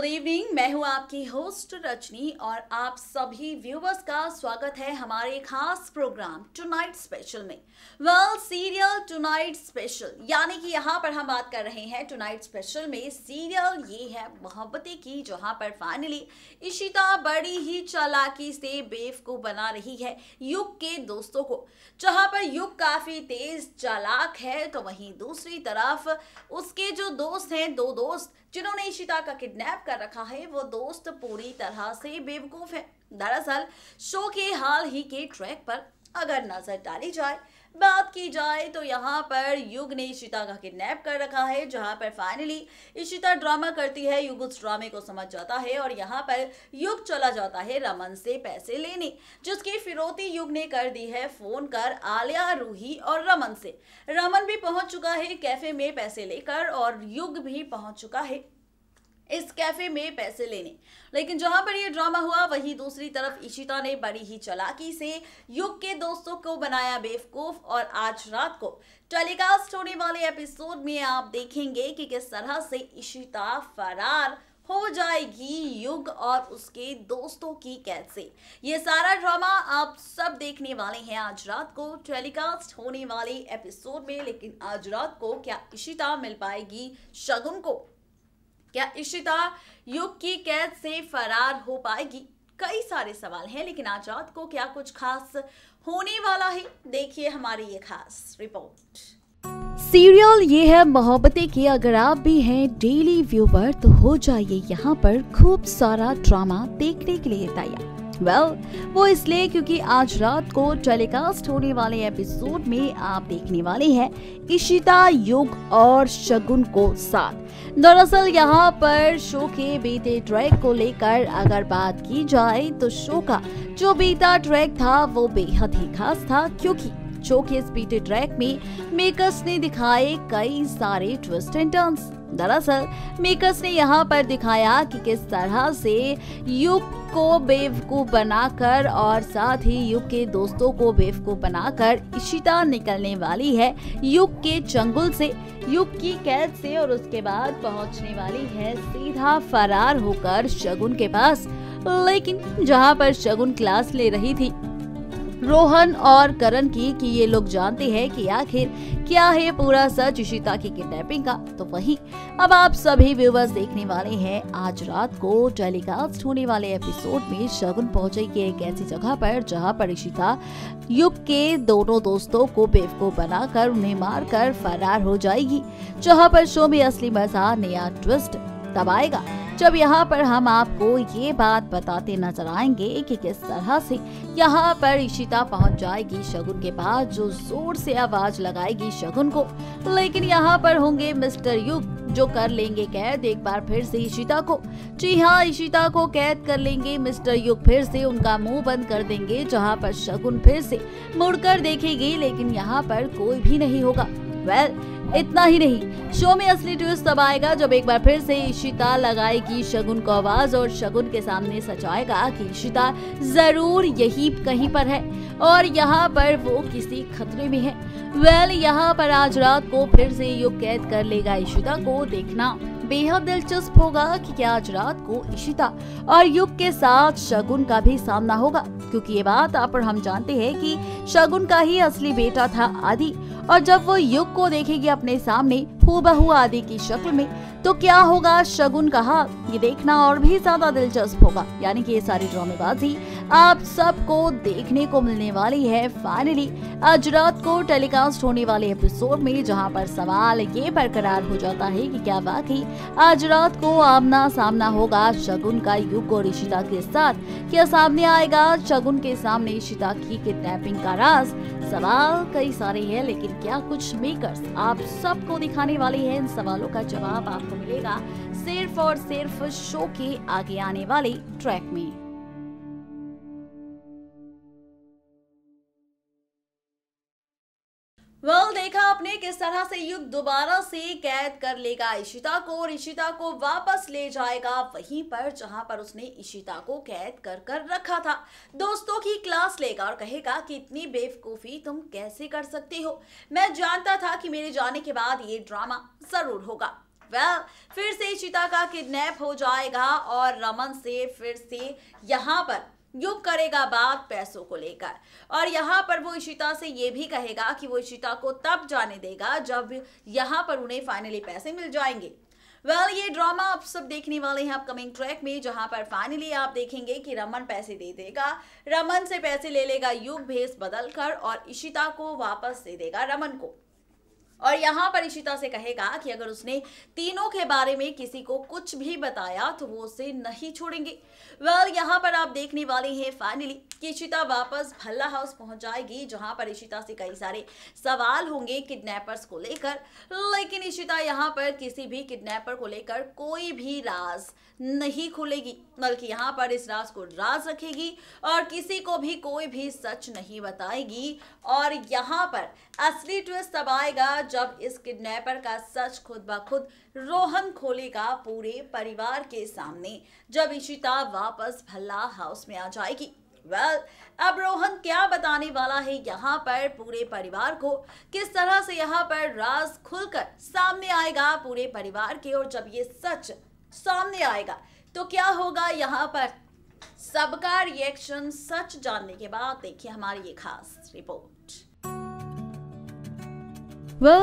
Good evening. मैं हूं आपकी होस्ट रजनी और आप सभी व्यूवर्स का स्वागत है हमारे खास प्रोग्राम टुनाइट स्पेशल में। सीरियल टुनाइट स्पेशल यानी कि यहाँ पर हम बात कर रहे हैं टुनाइट स्पेशल में सीरियल ये है मोहब्बतें की, जहाँ पर फाइनली इशिता बड़ी ही चालाकी से बेवकूफ बना रही है युग के दोस्तों को। जहाँ पर युग काफी तेज चालाक है तो वहीं दूसरी तरफ उसके जो दोस्त हैं, दो दोस्त जिन्होंने इशिता का किडनैप कर रखा है, वो दोस्त पूरी तरह से बेवकूफ है। दरअसल शो के हाल ही के ट्रैक पर अगर नजर डाली जाए, बात की जाए तो यहाँ पर युग ने इशिता का किडनैप कर रखा है, जहाँ पर फाइनली इशिता ड्रामा करती है। युग उस ड्रामे को समझ जाता है और यहाँ पर युग चला जाता है रमन से पैसे लेने, जिसकी फिरौती युग ने कर दी है फोन कर आलिया, रूही और रमन से। रमन भी पहुंच चुका है कैफे में पैसे लेकर और युग भी पहुंच चुका है इस कैफे में पैसे लेने। लेकिन जहां पर ये ड्रामा हुआ वहीं दूसरी तरफ इशिता ने बड़ी ही चालाकी से युग के दोस्तों को बनाया बेवकूफ। और आज रात को टेलीकास्ट होने वाले एपिसोड में आप देखेंगे कि किस तरह से इशिता फरार हो जाएगी युग और उसके दोस्तों की कैद से। ये सारा ड्रामा आप सब देखने वाले हैं आज रात को टेलीकास्ट होने वाले एपिसोड में। लेकिन आज रात को क्या इशिता मिल पाएगी शगुन को? क्या इशिता युग की कैद से फरार हो पाएगी? कई सारे सवाल हैं, लेकिन आज रात को क्या कुछ खास होने वाला है, देखिए हमारी ये खास रिपोर्ट। सीरियल ये है मोहब्बतें की। अगर आप भी हैं डेली व्यूवर तो हो जाइए यहाँ पर खूब सारा ड्रामा देखने के लिए तैयार। वो इसलिए क्योंकि आज रात को टेलीकास्ट होने वाले एपिसोड में आप देखने वाले हैं इशिता, युग और शगुन को साथ। दरअसल यहाँ पर शो के बीते ट्रैक को लेकर अगर बात की जाए तो शो का जो बीता ट्रैक था वो बेहद ही खास था, क्योंकि शो के इस बीते ट्रैक में मेकर्स ने दिखाए कई सारे ट्विस्ट एंड टर्न्स। दरअसल मेकर्स ने यहाँ पर दिखाया कि किस तरह से युग को बेवकूफ बनाकर और साथ ही युग के दोस्तों को बेवकूफ बनाकर इशिता निकलने वाली है युग के चंगुल से, युग की कैद से, और उसके बाद पहुंचने वाली है सीधा फरार होकर शगुन के पास। लेकिन जहां पर शगुन क्लास ले रही थी रोहन और करण की कि ये लोग जानते हैं कि आखिर क्या है पूरा सच इशिता की किडनैपिंग का, तो वहीं अब आप सभी व्यूवर्स देखने वाले हैं आज रात को टेलीकास्ट होने वाले एपिसोड में शगुन पहुंचेगी एक ऐसी जगह पर जहां पर इशिता युग के दोनों दोस्तों को बेवकूफ बनाकर उन्हें मारकर फरार हो जाएगी। जहां पर शो में असली मजा, नया ट्विस्ट तब आएगा जब यहाँ पर हम आपको ये बात बताते नजर आएंगे कि किस तरह से यहाँ पर इशिता पहुँच जाएगी शगुन के पास, जो जोर से आवाज लगाएगी शगुन को। लेकिन यहाँ पर होंगे मिस्टर युग जो कर लेंगे कैद एक बार फिर से इशिता को। जी हाँ, इशिता को कैद कर लेंगे मिस्टर युग, फिर से उनका मुंह बंद कर देंगे, जहाँ पर शगुन फिर से मुड़कर देखेगी लेकिन यहाँ पर कोई भी नहीं होगा। इतना ही नहीं, शो में असली ट्विस्ट तब आएगा जब एक बार फिर से इशिता लगाएगी शगुन को आवाज और शगुन के सामने सच आएगा कि इशिता जरूर यही कहीं पर है और यहाँ पर वो किसी खतरे में है। यहाँ पर आज रात को फिर से युग कैद कर लेगा इशिता को। देखना बेहद दिलचस्प होगा कि क्या आज रात को इशिता और युग के साथ शगुन का भी सामना होगा, क्योंकि ये बात आप और हम जानते हैं कि शगुन का ही असली बेटा था आदि, और जब वो युग को देखेगी अपने सामने हूबहू आदि की शक्ल में तो क्या होगा शगुन का हाल, ये देखना और भी ज्यादा दिलचस्प होगा। यानी कि ये सारी ड्रामेबाजी आप सबको देखने को मिलने वाली है फाइनली आज रात को टेलीकास्ट होने वाले एपिसोड में, जहां पर सवाल ये बरकरार हो जाता है कि क्या वाकई आज रात को आमना सामना होगा शगुन का युग और इशिता के साथ। क्या सामने आएगा शगुन के सामने इशिता की किडनैपिंग का राज? सवाल कई सारे हैं, लेकिन क्या कुछ मेकर्स आप सबको दिखाने वाले हैं? इन सवालों का जवाब आपको मिलेगा सिर्फ और सिर्फ शो के आगे आने वाले ट्रैक में। देखा आपने किस तरह से युग दोबारा से कैद कर लेगा इशिता को और इशिता को वापस ले जाएगा वहीं पर जहां पर उसने इशिता को कैद कर रखा था। दोस्तों की क्लास लेगा और कहेगा कि इतनी बेवकूफी तुम कैसे कर सकते हो, मैं जानता था कि मेरे जाने के बाद ये ड्रामा जरूर होगा। फिर से इशिता का किडनैप हो जाएगा और रमन से फिर से यहाँ पर युग करेगा बात पैसों को लेकर, और यहाँ पर वो इशिता से ये भी कहेगा कि वो इशिता को तब जाने देगा जब यहाँ पर उन्हें फाइनली पैसे मिल जाएंगे। ये ड्रामा आप सब देखने वाले हैं अपकमिंग ट्रैक में, जहां पर फाइनली आप देखेंगे कि रमन पैसे दे देगा, रमन से पैसे ले लेगा युग भेस बदल कर और इशिता को वापस दे देगा रमन को, और यहाँ पर इशिता से कहेगा कि अगर उसने तीनों के बारे में किसी को कुछ भी बताया तो वो उसे नहीं छोड़ेंगे। यहाँ पर आप देखने वाले हैं फाइनली कि इशिता वापस भल्ला हाउस पहुंच जाएगी, जहां पर इशिता से कई सारे सवाल होंगे किडनैपर्स को लेकर, लेकिन इशिता यहाँ पर किसी भी किडनैपर को लेकर कोई भी राज नहीं खोलेगी, बल्कि यहाँ पर इस राज को राज रखेगी और किसी को भी कोई भी सच नहीं बताएगी। और यहाँ पर असली ट्विस्ट तब आएगा जब इस किडनैपर का सच खुद ब खुद रोहन खोलेगा पूरे परिवार के सामने, जब इशिता वापस भल्ला हाउस में आ जाएगी। अब रोहन क्या बताने वाला है यहाँ पर पूरे परिवार को, किस तरह से यहाँ पर राज खुलकर सामने आएगा पूरे परिवार के, और जब ये सच सामने आएगा तो क्या होगा यहाँ पर सबका रिएक्शन सच जानने के बाद। देखिए हमारी ये खास रिपोर्ट।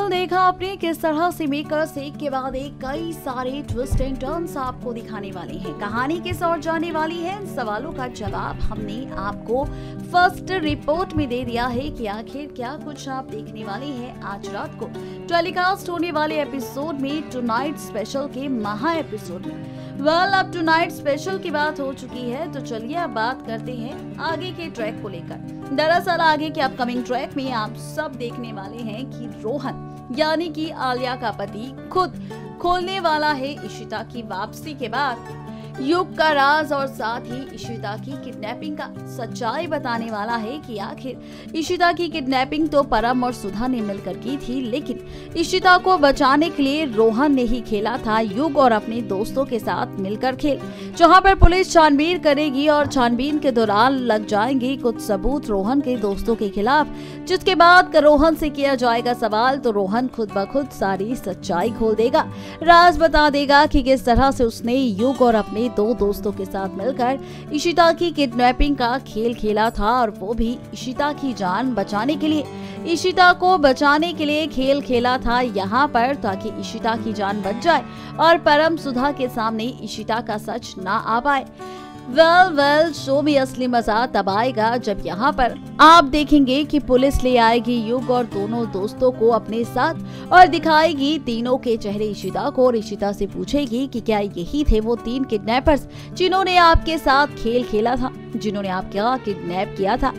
देखा आपने किस तरह से मेकर्स एक के बाद एक कई सारे ट्विस्ट एंड टर्न्स आपको दिखाने वाले हैं। कहानी किस ओर जाने वाली है, इन सवालों का जवाब हमने आपको फर्स्ट रिपोर्ट में दे दिया है कि आखिर क्या कुछ आप देखने वाले हैं आज रात को टेलीकास्ट होने वाले एपिसोड में, टुनाइट स्पेशल के महा एपिसोड में। अब टुनाइट स्पेशल की बात हो चुकी है, तो चलिए अब बात करते हैं आगे के ट्रैक को लेकर। दरअसल आगे के अपकमिंग ट्रैक में आप सब देखने वाले हैं कि रोहन यानी कि आलिया का पति खुद खोलने वाला है इशिता की वापसी के बाद युग का राज, और साथ ही इशिता की किडनैपिंग का सच्चाई बताने वाला है कि आखिर इशिता की किडनैपिंग तो परम और सुधा ने मिलकर की थी, लेकिन इशिता को बचाने के लिए रोहन ने ही खेला था युग और अपने दोस्तों के साथ मिलकर खेल, जहां पर पुलिस छानबीन करेगी और छानबीन के दौरान लग जाएंगे कुछ सबूत रोहन के दोस्तों के खिलाफ, जिसके बाद रोहन से किया जाएगा सवाल तो रोहन खुद ब खुद सारी सच्चाई खोल देगा, राज बता देगा कि किस तरह से उसने युग और अपने दो दोस्तों के साथ मिलकर इशिता की किडनैपिंग का खेल खेला था, और वो भी इशिता की जान बचाने के लिए, इशिता को बचाने के लिए खेल खेला था यहाँ पर, ताकि इशिता की जान बच जाए और परम सुधा के सामने इशिता का सच ना आ पाए। शो में असली मजा तब आएगा जब यहाँ पर आप देखेंगे कि पुलिस ले आएगी युग और दोनों दोस्तों को अपने साथ और दिखाएगी तीनों के चेहरे इशिता को, और इशिता से पूछेगी कि क्या यही थे वो 3 किडनैपर्स जिन्होंने आपके साथ खेल खेला था, जिन्होंने आपका किडनैप किया था।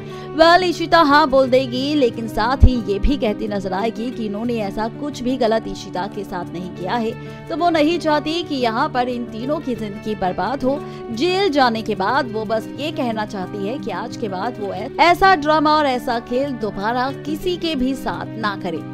इशिता हाँ बोल देगी, लेकिन साथ ही ये भी कहती नजर आएगी कि इन्होंने ऐसा कुछ भी गलत इशिता के साथ नहीं किया है, तो वो नहीं चाहती कि यहाँ पर इन तीनों की जिंदगी बर्बाद हो। जेल जाने के बाद वो बस ये कहना चाहती है कि आज के बाद वो ऐसा ड्रामा और ऐसा खेल दोबारा किसी के भी साथ ना करे।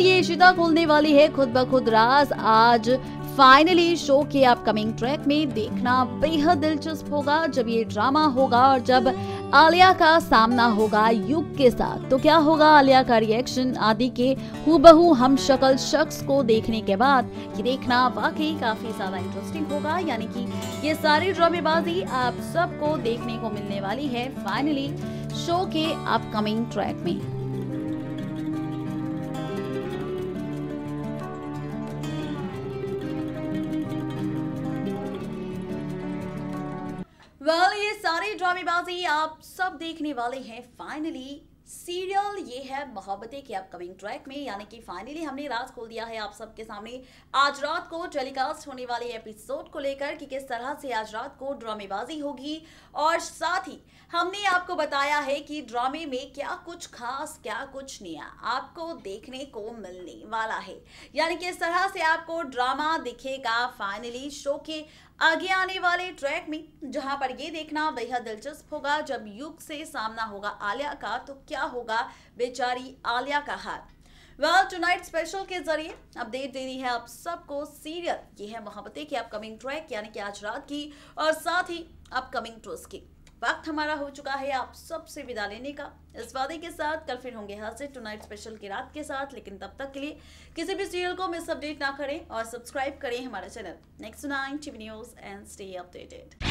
ये इशिता खोलने वाली है खुद ब खुद राज आज फाइनली शो के अपकमिंग ट्रैक में। देखना बेहद दिलचस्प होगा जब ये ड्रामा होगा और जब आलिया का सामना होगा युग के साथ, तो क्या होगा आलिया का रिएक्शन आदि के हूबहू हम शक्ल शख्स को देखने के बाद, ये देखना वाकई काफी ज्यादा इंटरेस्टिंग होगा। यानी कि ये सारी ड्रामेबाजी आप सबको देखने को मिलने वाली है फाइनली शो के अपकमिंग ट्रैक में। ये सारी ड्रामेबाजी आप सब देखने वाले हैं फाइनली सीरियल ये है मोहब्बतें के अपकमिंग ट्रैक में। यानी कि फाइनली हमने राज खोल दिया है आप सबके सामने आज रात को टेलीकास्ट होने वाले एपिसोड को लेकर कि किस तरह से आज रात को ड्रामेबाजी होगी, और साथ ही हमने आपको बताया है कि ड्रामे में क्या कुछ खास क्या कुछ नया आपको देखने को मिलने वाला है। यानी कि इस तरह से आपको ड्रामा दिखेगा फाइनली शो के आगे आने वाले ट्रैक में, जहां पर ये देखना बेहद दिलचस्प होगा जब युग से सामना होगा आलिया का, तो क्या होगा बेचारी आलिया का हाल। टुनाइट स्पेशल के जरिए अपडेट दे रही है आप सबको सीरियल ये है मोहब्बतें के अपकमिंग ट्रैक यानी कि आज रात की, और साथ ही अपकमिंग ट्विस्ट की। वक्त हमारा हो चुका है आप सबसे विदा लेने का। इस वादे के साथ कल फिर होंगे हाजिर टुनाइट स्पेशल की रात के साथ, लेकिन तब तक के लिए किसी भी सीरियल को मिस अपडेट ना करें और सब्सक्राइब करें हमारा channel next 9 TV news and stay updated.